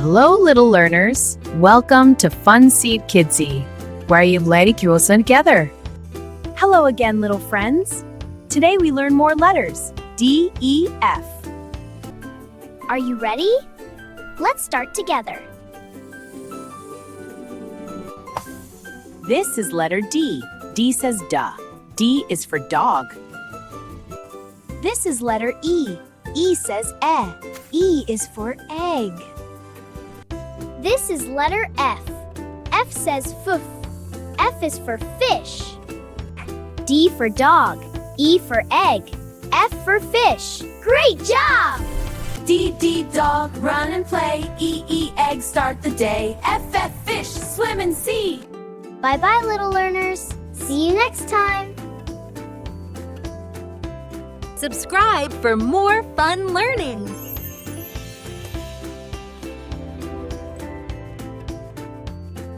Hello, little learners. Welcome to FunSeed Kidzy, where you play together. Hello again, little friends. Today we learn more letters, D, E, F. Are you ready? Let's start together. This is letter D. D says duh. D is for dog. This is letter E. E says eh. E is for egg. This is letter F. F says foof. F is for fish. D for dog. E for egg. F for fish. Great job! D, D, dog, run and play. E, E, egg, start the day. F, F, fish, swim and see. Bye-bye, little learners. See you next time. Subscribe for more fun learning.